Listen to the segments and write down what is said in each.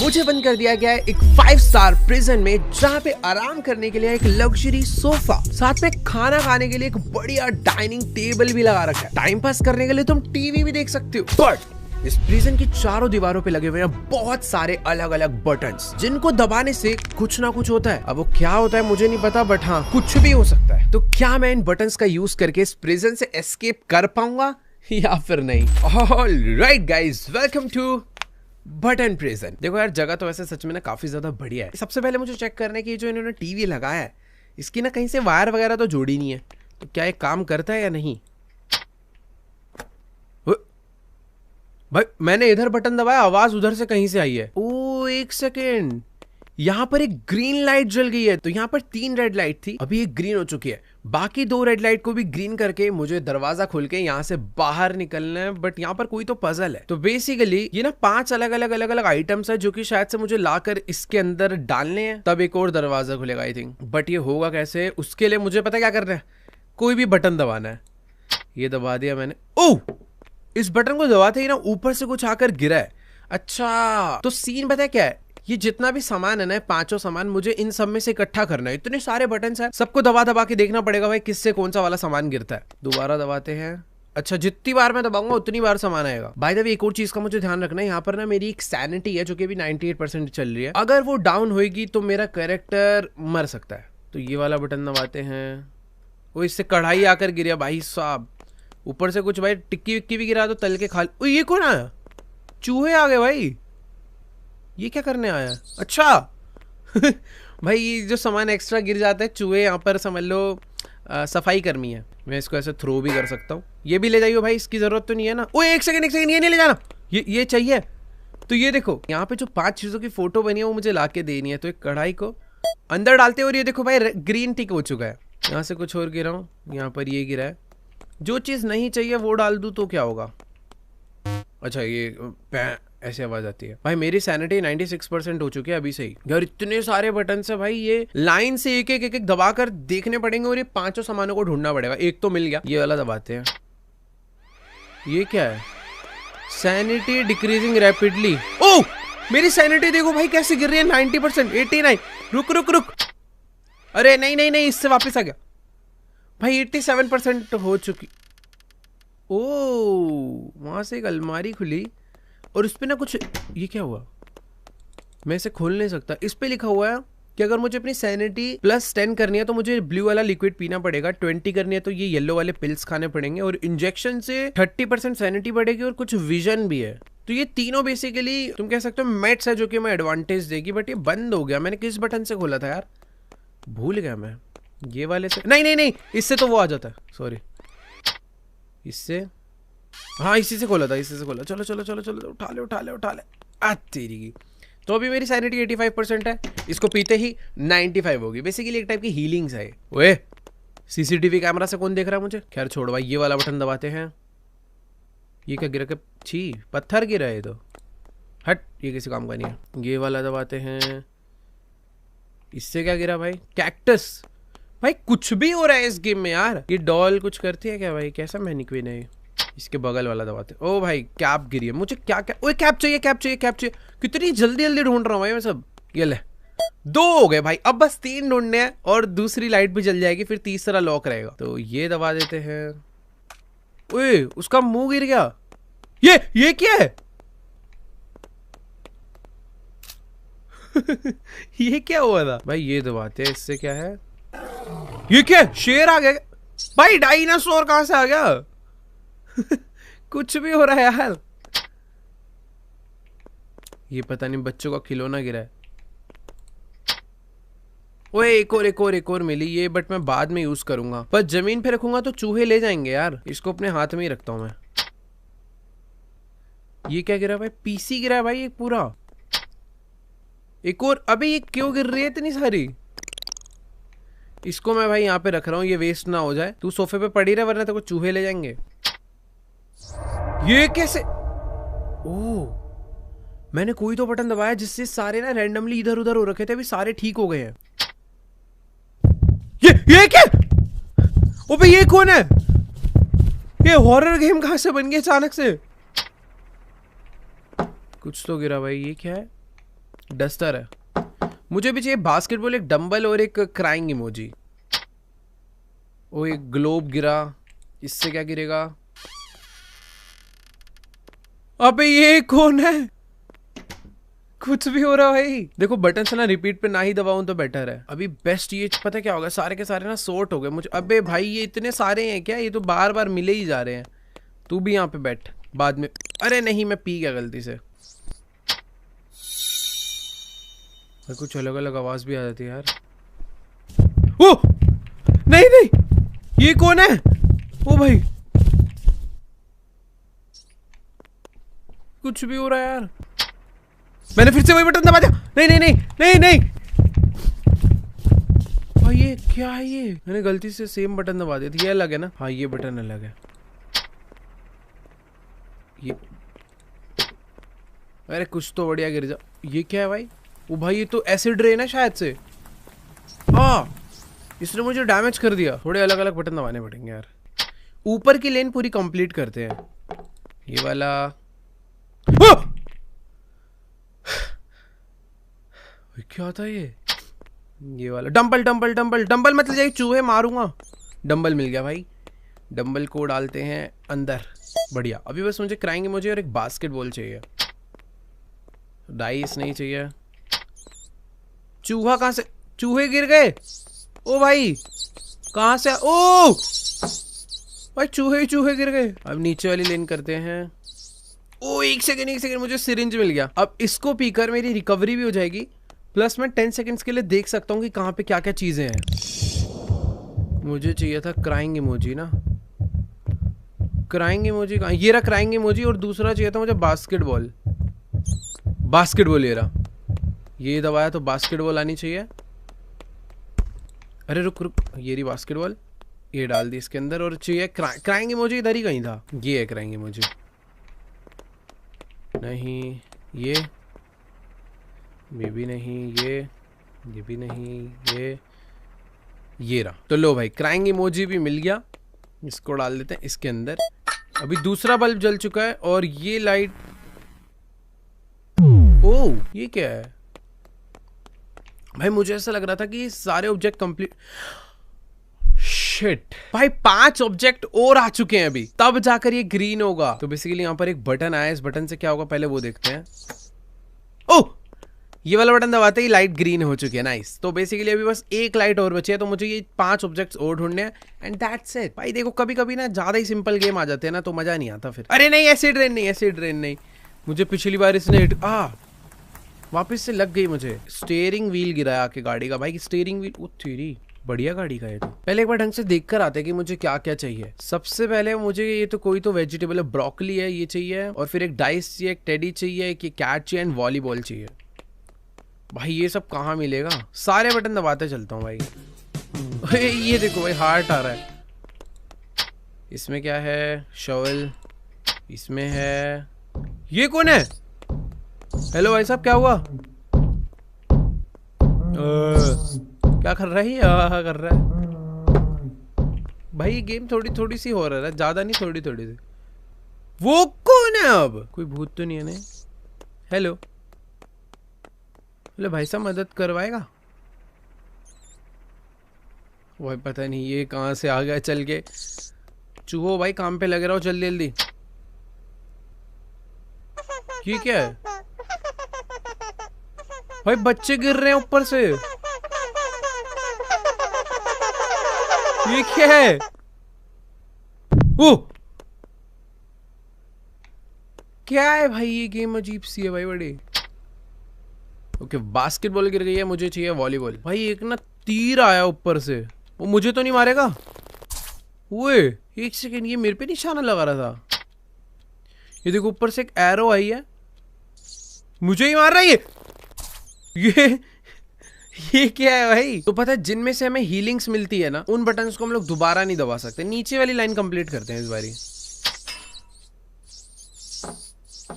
मुझे बंद कर दिया गया है एक 5 स्टार प्रिजन में, जहाँ पे आराम करने के लिए एक लग्जरी सोफा, साथ में खाना खाने के लिए एक बढ़िया डाइनिंग टेबल भी लगा रखा है। टाइम पास करने के लिए तुम टीवी भी देख सकते हो। बट इस प्रिजन की चारों दीवारों पे लगे हुए हैं बहुत सारे अलग अलग बटन्स, जिनको दबाने से कुछ ना कुछ होता है। अब वो क्या होता है मुझे नहीं पता, बट हाँ कुछ भी हो सकता है। तो क्या मैं इन बटन्स का यूज करके इस प्रिजन से एस्केप कर पाऊंगा या फिर नहीं? Alright guys, welcome to button prison. देखो यार, जगह तो वैसे सच में ना काफी ज्यादा बढ़िया है। सबसे पहले मुझे चेक करना है कि जो इन्होंने टीवी लगाया है इसकी ना कहीं से वायर वगैरह तो जोड़ी नहीं है, तो क्या ये काम करता है या नहीं। भाई मैंने इधर बटन दबाया, आवाज उधर से कहीं से आई है। ओ एक सेकेंड, यहाँ पर एक ग्रीन लाइट जल गई है। तो यहाँ पर 3 रेड लाइट थी, अभी एक ग्रीन हो चुकी है। बाकी 2 रेड लाइट को भी ग्रीन करके मुझे दरवाजा खोल के यहाँ से बाहर निकलना है। बट यहाँ पर कोई तो पजल है। तो बेसिकली ये ना 5 अलग अलग आइटम्स है जो कि शायद से मुझे लाकर इसके अंदर डालने हैं, तब एक और दरवाजा खुलेगा आई थिंक। बट ये होगा कैसे, उसके लिए मुझे पता क्या करना है, कोई भी बटन दबाना है। ये दबा दिया मैंने। ओह, इस बटन को दबाते ही ना ऊपर से कुछ आकर गिरा है। अच्छा, तो सीन पता है क्या है, ये जितना भी सामान है ना, 5 सामान मुझे इन सब में से इकट्ठा करना है। इतने सारे बटन्स हैं, सबको दबा दबा के देखना पड़ेगा भाई किससे कौन सा वाला सामान गिरता है। दोबारा दबाते हैं। अच्छा, जितनी बार मैं दबाऊंगा उतनी बार सामान आएगा। बाय द वे एक और चीज का मुझे ध्यान रखना है, यहाँ पर ना मेरी एक सैनिटी है जो कि अभी 98% चल रही है। अगर वो डाउन होगी तो मेरा कैरेक्टर मर सकता है। तो ये वाला बटन दबाते हैं। वो इससे कढ़ाई आकर गिरा भाई साहब, ऊपर से कुछ भाई टिक्की विक्की भी गिरा तो तल के खा। ये कौन आया? चूहे आ गए भाई, ये क्या करने आया? अच्छा भाई ये जो सामान एक्स्ट्रा गिर जाता है, चूहे यहाँ पर समझ लो सफाई कर्मी है। मैं इसको ऐसे थ्रो भी कर सकता हूँ। ये भी ले जाइए भाई, इसकी जरूरत तो नहीं है ना। ओ एक सेकंड, ये नहीं ले जाना, ये चाहिए। तो ये देखो यहाँ पे जो 5 चीजों की फोटो बनी है वो मुझे लाके देनी है। तो एक कढ़ाई को अंदर डालते, और ये देखो भाई ग्रीन टिक हो चुका है। यहाँ से कुछ और गिरा हूँ, यहाँ पर ये गिरा है। जो चीज नहीं चाहिए वो डाल दूं तो क्या होगा? अच्छा, ये ऐसे आवाज आती है। भाई मेरी सैनिटी 96% हो चुकी है अभी से ही। यार इतने सारे बटन है भाई, ये लाइन से एक एक दबा कर देखने पड़ेंगे, और ये 5 सामानों को ढूंढना पड़ेगा। एक तो मिल गया, ये वाला दबाते हैं। ये क्या है? Sanity decreasing rapidly. ओह, मेरी सैनिटी देखो भाई कैसे गिर रही है। 90%, 89। रुक रुक रुक, अरे नहीं, इससे वापस आ गया भाई। 87% हो चुकी। ओ, वहां से एक अलमारी खुली और इस पे ना कुछ, ये क्या हुआ? मैं इसे खोल नहीं सकता। इस पे लिखा हुआ है कि अगर मुझे अपनी सैनिटी +10 करनी है तो मुझे ब्लू वाला लिक्विड पीना पड़ेगा, 20 करनी है तो ये येलो वाले पिल्स खाने पड़ेंगे, और इंजेक्शन से 30% सैनिटी बढ़ेगी, और कुछ विजन भी है। तो ये तीनों बेसिकली तुम कह सकते हो मेट्स है जो कि हमें एडवांटेज देगी। बट ये बंद हो गया। मैंने किस बटन से खोला था यार, भूल गया मैं। ये वाले से नहीं, इससे तो वो आ जाता है। सॉरी, इससे, हाँ इसी से खोला था, इसी से खोला। चलो उठा ले। तेरी की। तो अभी मेरी सैनिटी 85% है। इसको पीते ही 95 होगी। बेसिकली एक टाइप की हीलिंग्स है। ओए, सीसीटीवी कैमरा से कौन देख रहा है मुझे? खैर छोड़ भाई, ये वाला बटन दबाते हैं। ये क्या गिरा? छी, पत्थर गिरा है। तो हट, ये किसी काम का नहीं है। ये वाला दबाते हैं। इससे क्या गिरा भाई? कैक्टस। भाई कुछ भी हो रहा है इस गेम में यार। ये डॉल कुछ करती है क्या भाई? कैसा मैनिक्विन है? इसके बगल वाला दबाते। ओ भाई कैप गिरी है। मुझे क्या ओए कैप चाहिए। कितनी जल्दी ढूंढ रहा हूँ भाई मैं सब। ये ले, 2 हो गए भाई। अब बस 3 ढूंढने हैं और दूसरी लाइट भी जल जाएगी, फिर तीसरा लॉक रहेगा। तो ये दबा देते हैं। ओए उसका मुंह गिर गया। ये क्या है? ये क्या हुआ था भाई? ये दबाते हैं। इससे क्या है? ये क्या? शेर आ गया भाई। डायनासोर कहां से आ गया? कुछ भी हो रहा है यार। ये पता नहीं, बच्चों का खिलौना गिरा है। ओए एक और मिली ये, बट मैं बाद में यूज करूंगा। पर जमीन पे रखूंगा तो चूहे ले जाएंगे यार। इसको अपने हाथ में ही रखता हूं मैं। ये क्या गिरा भाई? पीसी गिरा है भाई एक पूरा। एक और। अबे ये क्यों गिर रही है इतनी सारी? इसको मैं भाई यहाँ पे रख रहा हूँ, ये वेस्ट ना हो जाए। तू सोफे पे पड़ी रहे वरना तेरे को चूहे ले जाएंगे। ये कैसे? ओह, मैंने कोई तो बटन दबाया जिससे सारे ना रैंडमली इधर उधर हो रखे थे, अभी सारे ठीक हो गए हैं। ये क्या? ओबे ये कौन है? ये हॉरर गेम कहां से बन गया अचानक से? कुछ तो गिरा भाई। ये क्या है? डस्टर है। मुझे भी चाहिए बास्केटबॉल, एक डंबल और एक क्राइंग इमोजी। ओ एक ग्लोब गिरा, इससे क्या गिरेगा? अबे ये कौन है? कुछ भी हो रहा है भाई। देखो बटन से ना रिपीट पे ना ही दबाऊं तो बेटर है। अभी बेस्ट ये पता है क्या होगा, सारे के सारे ना सॉर्ट हो गए मुझे। अबे भाई ये इतने सारे हैं क्या? ये तो बार बार मिले ही जा रहे हैं। तू भी यहाँ पे बैठ बाद में। अरे नहीं मैं पी गया गलती से। कुछ अलग अलग आवाज भी आ जाती है यार। ओ नहीं नहीं, ये कौन है? ओ भाई कुछ भी हो रहा है यार। मैंने फिर से वही बटन दबा दिया। नहीं नहीं नहीं नहीं नहीं भाई ये क्या है? ये मैंने गलती से सेम बटन दबा दिया था। ये अलग है ना? हाँ ये बटन अलग है। ये अरे कुछ तो बढ़िया गिर जा। ये क्या है भाई? वो भाई ये तो एसिड रेन है शायद से। हाँ इसने मुझे डैमेज कर दिया। थोड़े अलग अलग बटन दबाने पड़ेंगे यार। ऊपर की लेन पूरी कंप्लीट करते हैं। ये वाला क्या था ये वाला डंबल डंबल डंबल डंबल मतलब जाए चूहे मारूंगा। डंबल मिल गया भाई। डंबल को डालते हैं अंदर। बढ़िया। अभी बस मुझे क्राइंग इमोजी और एक बास्केटबॉल चाहिए। डाइस नहीं चाहिए। चूहा कहां से? चूहे गिर गए। ओ भाई कहां से? ओ भाई चूहे चूहे गिर गए। अब नीचे वाली लेन करते हैं। ओ एक सेकंड मुझे सिरिंज मिल गया। अब इसको पीकर मेरी रिकवरी भी हो जाएगी, प्लस मैं 10 सेकंड्स के लिए देख सकता हूँ कि कहाँ पे क्या क्या चीजें हैं। मुझे चाहिए था क्राइंग इमोजी ना। क्राइंग इमोजी कहाँ? ये रहा क्राइंग इमोजी। और दूसरा चाहिए था मुझे बास्केटबॉल। बास्केटबॉल ये रहा। ये दबाया तो बास्केटबॉल आनी चाहिए। अरे रुक रुक, ये रही बास्केटबॉल। ये डाल दी इसके अंदर। और चाहिए क्राइंग इमोजी इधर ही कहीं था। ये है क्राइंग इमोजी। नहीं ये भी नहीं, ये भी नहीं, ये रहा। तो लो भाई क्राइंग इमोजी भी मिल गया। इसको डाल देते हैं इसके अंदर। अभी दूसरा बल्ब जल चुका है। और ये लाइट, ओ ये क्या है भाई? मुझे ऐसा लग रहा था कि सारे ऑब्जेक्ट कंप्लीट। शिट भाई 5 ऑब्जेक्ट और आ चुके हैं अभी, तब जाकर ये ग्रीन होगा। तो बेसिकली यहाँ पर एक बटन आया। इस बटन से क्या होगा पहले वो देखते हैं। ओह ये वाला बटन दबाते ही लाइट ग्रीन हो चुकी है। नाइस। तो बेसिकली अभी बस एक लाइट और बची है। तो मुझे ये 5 ऑब्जेक्ट्स और ढूंढने हैं एंड दैट्स इट। भाई देखो कभी कभी ना ज्यादा ही सिंपल गेम आ जाते हैं ना तो मजा नहीं आता फिर। अरे नहीं एसिड रेन नहीं, एसिड रेन नहीं। मुझे पिछली बार इसने हिट वापस से लग गई मुझे। स्टीयरिंग व्हील गिराया आके गाड़ी का। भाई स्टीयरिंग व्हील तेरी बढ़िया गाड़ी का है। तो पहले एक बार ढंग से देख कर आते हैं कि मुझे क्या क्या चाहिए। सबसे पहले मुझे ये तो कोई तो वेजिटेबल है, ब्रोकली है, ये चाहिए। और फिर एक डाइस चाहिए, एक टेडी चाहिए, एक कैट चाहिए एंड वॉलीबॉल चाहिए। भाई ये सब कहाँ मिलेगा? सारे बटन दबाते चलता हूँ भाई। ये देखो भाई हार्ट आ रहा है। इसमें क्या है? शॉवल। इसमें है। ये कौन है? हेलो भाई साहब क्या हुआ? क्या कर रहा है? कर रहा है भाई। ये गेम थोड़ी थोड़ी सी हो रहा है, ज्यादा नहीं, थोड़ी थोड़ी सी। वो कौन है? अब कोई भूत तो नहीं है? नहीं। हेलो हेलो भाई साहब मदद करवाएगा? वही पता नहीं ये कहां से आ गया चल के। चूहो भाई काम पे लग रहा हो जल्दी जल्दी। ये क्या है भाई? बच्चे गिर रहे हैं ऊपर से। ये क्या है? ओ क्या है भाई? ये गेम अजीब सी है भाई बड़ी। ओके बास्केटबॉल गिर गई है, मुझे चाहिए वॉलीबॉल। भाई एक ना तीर आया ऊपर से, वो मुझे तो नहीं मारेगा? ओए एक सेकंड, ये मेरे पे निशाना लगा रहा था। ये देखो ऊपर से एक एरो आई है, मुझे ही मार रहा है ये क्या है भाई? तो पता है जिनमें से हमें हीलिंग्स मिलती है ना, उन बटन्स को हम लोग दोबारा नहीं दबा सकते। नीचे वाली लाइन कंप्लीट करते हैं इस बारी।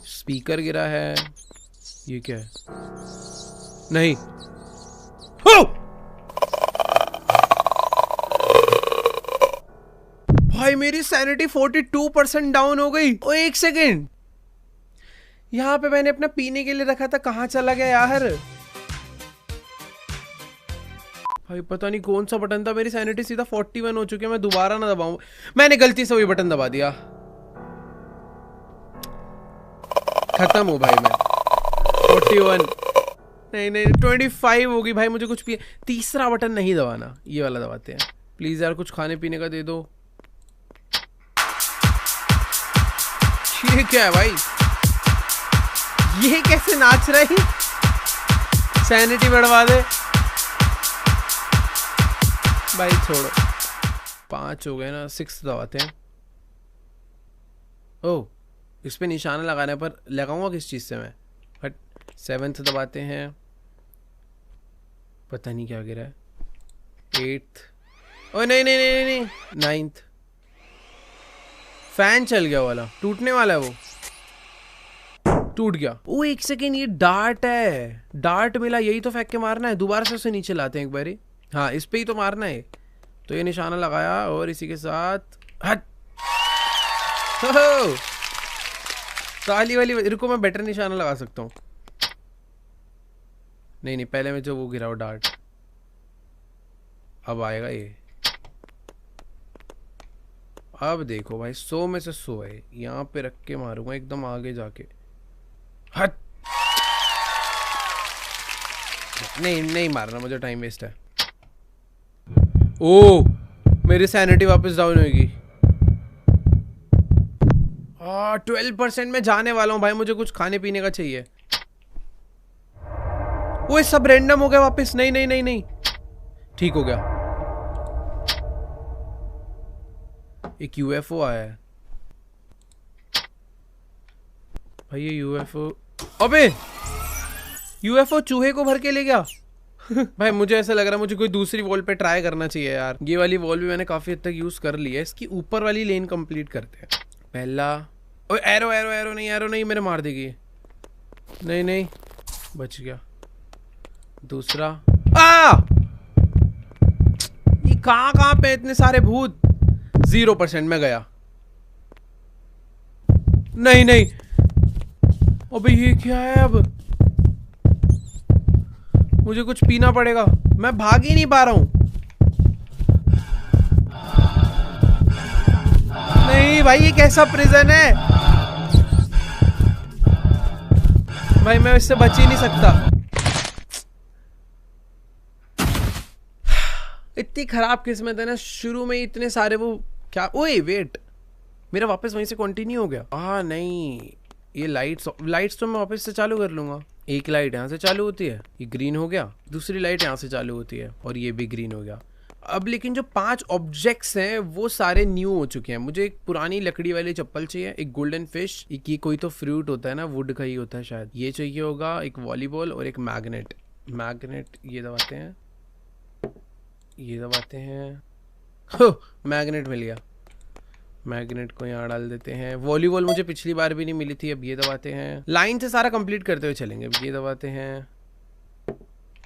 स्पीकर गिरा है। ये क्या है? नहीं हो! भाई मेरी सैनिटी 42% डाउन हो गई। एक सेकेंड, यहाँ पे मैंने अपना पीने के लिए रखा था, कहाँ चला गया यार? भाई पता नहीं कौन सा बटन था, मेरी सैनिटी सीधा 41 हो चुकी है। मैं दोबारा ना दबाऊं, मैंने गलती से वही बटन दबा दिया। खत्म हो भाई मैं। 41 नहीं नहीं 25 होगी भाई। मुझे कुछ तीसरा बटन नहीं दबाना, ये वाला दबाते हैं। प्लीज यार कुछ खाने पीने का दे दो। ये क्या है भाई, ये कैसे नाच रही? सैनिटी बढ़वा दे भाई, छोड़ो। 5 हो गए ना, 6 दबाते हैं। ओह, इस पे निशाना लगाने पर लगाऊंगा किस चीज से मैं? हट। 7th दबाते हैं, पता नहीं क्या गिरा है। 8th, ओ नहीं नहीं नहीं नहीं, 9th। फैन चल गया वाला, टूटने वाला है वो, टूट गया। ओ 1 सेकेंड, ये डार्ट है, डार्ट मिला, यही तो फेंक के मारना है। दोबारा से उसे नीचे लाते हैं एक बारी। हाँ इस पे ही तो मारना है। तो ये निशाना लगाया और इसी के साथ हट। ताली वाली, रुको मैं बेटर निशाना लगा सकता हूँ। नहीं नहीं, पहले में जो वो गिरा वो डार्ट, अब आएगा ये। अब देखो भाई, 100 में से 100 है। यहाँ पे रख के मारूंगा एकदम आगे जाके। हट। नहीं नहीं मारना, मुझे टाइम वेस्ट है। ओ मेरी सैनिटी वापस डाउन होगी। 12% में जाने वाला हूँ भाई, मुझे कुछ खाने पीने का चाहिए। वो सब रैंडम हो गया वापस। नहीं नहीं नहीं नहीं, ठीक हो गया। एक यूएफओ आया है भाई, ये यूएफओ, अबे यूएफओ चूहे को भर के ले गया। भाई मुझे ऐसा लग रहा है मुझे कोई दूसरी वॉल पे ट्राई करना चाहिए यार। ये वाली वॉल भी मैंने काफी हद तक यूज कर ली है। इसकी ऊपर वाली लेन कंप्लीट करते हैं। पहला, ओए एरो एरो एरो नहीं, एरो नहीं, मेरे मार देगी। नहीं नहीं, बच गया। दूसरा, ये कहाँ पे इतने सारे भूत। 0% में गया। नहीं नहीं, अबे ये क्या है? अब मुझे कुछ पीना पड़ेगा, मैं भाग ही नहीं पा रहा हूं। नहीं भाई, ये कैसा प्रिजन है भाई, मैं इससे बच ही नहीं सकता। इतनी खराब किस्मत है ना, शुरू में इतने सारे वो क्या। ओए वेट, मेरा वापस वहीं से कंटिन्यू हो गया। नहीं, ये लाइट्स तो मैं वापस से चालू कर लूंगा। एक लाइट यहाँ से चालू होती है, ये ग्रीन हो गया। दूसरी लाइट यहाँ से चालू होती है और ये भी ग्रीन हो गया। अब लेकिन जो 5 ऑब्जेक्ट्स हैं वो सारे न्यू हो चुके हैं। मुझे एक पुरानी लकड़ी वाली चप्पल चाहिए, एक गोल्डन फिश, एक ये कोई तो फ्रूट होता है ना, वुड का ही होता है शायद, ये चाहिए होगा, एक वॉलीबॉल और एक मैग्नेट। ये दबाते हैं, ये दबाते हैं। मैग्नेट मिल गया। मैग्नेट को यहाँ डाल देते हैं। वॉलीबॉल मुझे पिछली बार भी नहीं मिली थी, अब ये दबाते हैं। लाइन से सारा कंप्लीट करते हुए चलेंगे। अब ये दबाते हैं।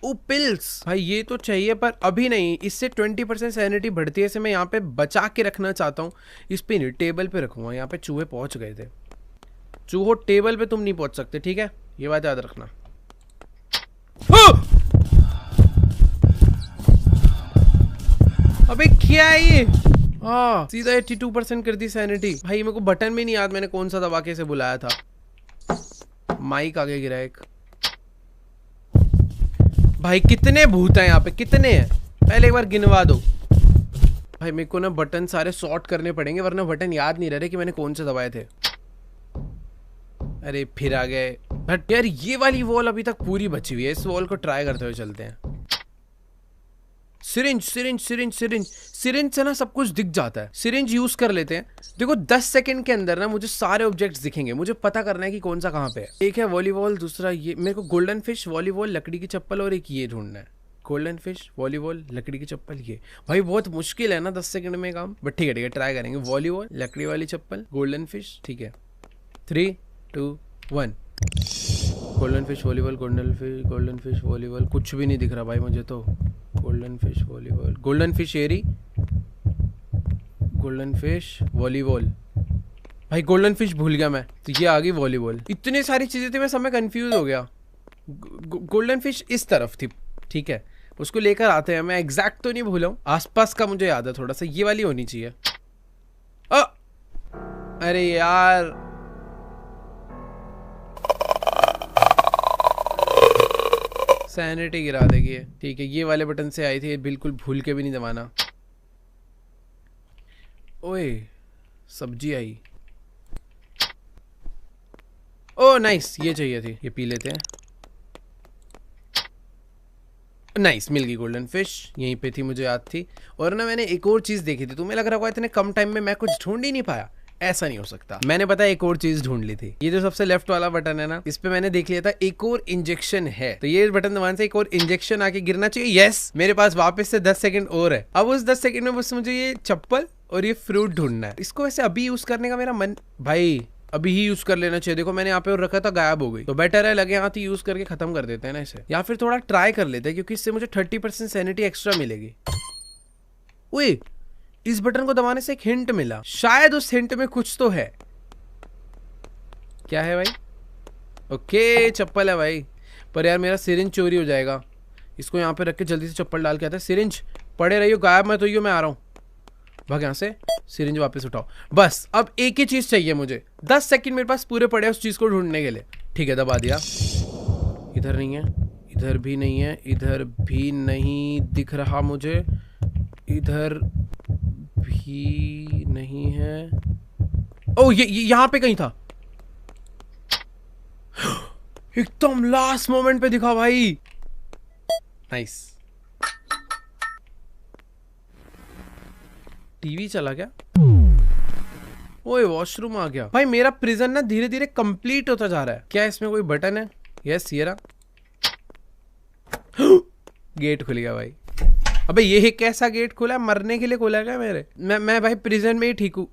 ओ पिल्स, भाई ये तो चाहिए पर अभी नहीं, इससे 20% सैनिटी बढ़ती है। इसे मैं यहाँ पे बचा के रखना चाहता हूँ। इस पे नहीं, टेबल पे रखूंगा। यहाँ पे चूहे पहुंच गए थे। चूहो टेबल पे तुम नहीं पहुंच सकते, ठीक है, ये बात याद रखना। अबे क्या है ये? सीधा 82% कर दी सैनिटी। भाई मेरे को बटन में नहीं याद मैंने कौन सा दबा के इसे बुलाया था। माइक आगे गिरा एक। भाई कितने भूत हैं यहाँ पे, कितने हैं? पहले एक बार गिनवा दो। भाई मेरे को ना बटन सारे सॉर्ट करने पड़ेंगे, वरना बटन याद नहीं रह रहे कि मैंने कौन से दबाए थे। अरे फिर आ गए। बट यार ये वाली वॉल अभी तक पूरी बची हुई है, इस वॉल को ट्राई करते हुए चलते हैं। Syringe syringe syringe syringe syringe से ना सब कुछ दिख जाता है। सिरिंज यूज कर लेते हैं। देखो 10 सेकंड के अंदर ना मुझे सारे ऑब्जेक्ट्स दिखेंगे। मुझे पता करना है कि कौन सा कहाँ पे है। एक है वॉलीबॉल, दूसरा ये मेरे को गोल्डन फिश, वॉलीबॉल, लकड़ी की चप्पल और एक ये ढूंढना है। गोल्डन फिश, वॉलीबॉल, लकड़ी की चप्पल, ये भाई बहुत मुश्किल है ना 10 सेकंड में काम। बट ठीक है ट्राई करेंगे। वॉलीबॉल, लकड़ी वाली चप्पल, गोल्डन फिश, ठीक है। 3 2 1। Golden fish, volleyball, golden fish, volleyball, कुछ भी नहीं दिख रहा भाई मुझे तो। Golden fish, volleyball, golden fish एरी, गोल्डन फिश, वॉलीबॉल। भाई गोल्डन फिश भूल गया मैं, तो ये आ गई वॉलीबॉल। इतनी सारी चीजें थी, मैं सब में कंफ्यूज हो गया। गोल्डन फिश इस तरफ थी, ठीक है। उसको लेकर आते हैं। मैं एग्जैक्ट तो नहीं भूला हूँ, आसपास का मुझे याद है थोड़ा सा। ये वाली होनी चाहिए। अरे यार, सैनिटी गिरा देगी ये। ठीक है, ये वाले बटन से आई थी, बिल्कुल भूल के भी नहीं दबाना। ओए, सब्जी आई। ओ नाइस, ये चाहिए थी, ये पी लेते हैं। नाइस, मिल गई गोल्डन फिश। यहीं पे थी, मुझे याद थी। और ना मैंने एक और चीज देखी थी, तुम्हें लग रहा होगा इतने कम टाइम में मैं कुछ ढूंढ ही नहीं पाया। ऐसा नहीं हो सकता, मैंने पता एक और चीज ढूंढ ली थी। ये जो सबसे लेफ्ट वाला बटन है ना, इस पे मैंने देख लिया था एक और इंजेक्शन है। तो ये बटन दबाने से एक और इंजेक्शन आके गिरना चाहिए। यस, मेरे पास वापस से 10 सेकंड और है। अब उस 10 सेकंड में बस मुझे ये चप्पल और ये फ्रूट ढूंढना है। इसको वैसे अभी यूज करने का मेरा मन, भाई अभी ही यूज कर लेना चाहिए। देखो मैंने यहाँ पे और रखा था, गायब हो गई। तो बेटर है लगे हाथ ही यूज करके खत्म कर देते हैं ना इसे, या फिर थोड़ा ट्राई कर लेते हैं, क्योंकि इससे मुझे 30% सैनिटी एक्स्ट्रा मिलेगी। ओए, इस बटन को दबाने से एक हिंट मिला, शायद उस हिंट में कुछ तो है। क्या है भाई? ओके, चप्पल है भाई। पर यार मेरा सिरिंज चोरी हो जाएगा। इसको यहाँ पे रख के जल्दी से चप्पल डाल के आता है। सिरिंज पड़े रहियो, गायब मत होइयो, मैं आ रहा हूँ। भाग यहाँ से, सिरिंज वापस उठाओ। बस अब एक ही चीज चाहिए मुझे। 10 सेकंड मेरे पास पूरे पड़े उस चीज को ढूंढने के लिए। ठीक है, दबा दिया। इधर नहीं है, इधर भी नहीं है, इधर भी नहीं दिख रहा मुझे, इधर भी नहीं है। ओ ये यहाँ पे कहीं था। एकदम लास्ट मोमेंट पे दिखा भाई। नाइस। टीवी चला गया। ओए, वॉशरूम आ गया। भाई मेरा प्रिजन ना धीरे धीरे कंप्लीट होता जा रहा है। क्या इसमें कोई बटन है? यस, ये रहा। गेट खुल गया भाई। अबे ये कैसा गेट खुला? मरने के लिए खुला क्या मेरे? मैं भाई प्रिजन में ही ठीक हूँ।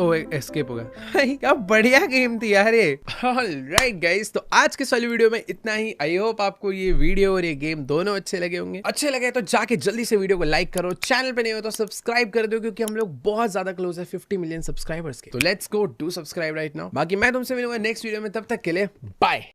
ओ, एस्केप हो गया भाई। क्या बढ़िया गेम थी यार ये। ऑलराइट गाइस, तो आज के वाली वीडियो में इतना ही। आई होप आपको ये वीडियो और ये गेम दोनों अच्छे लगे होंगे। अच्छे लगे तो जाके जल्दी से वीडियो को लाइक करो, चैनल पे नहीं हो तो सब्सक्राइब कर दो, क्योंकि हम लोग बहुत ज्यादा क्लोज है 50 मिलियन सब्सक्राइबर्स के। तो let's go do subscribe right now. बाकी मैं तुमसे मिलूंगा नेक्स्ट वीडियो में, तब तक के लिए बाय।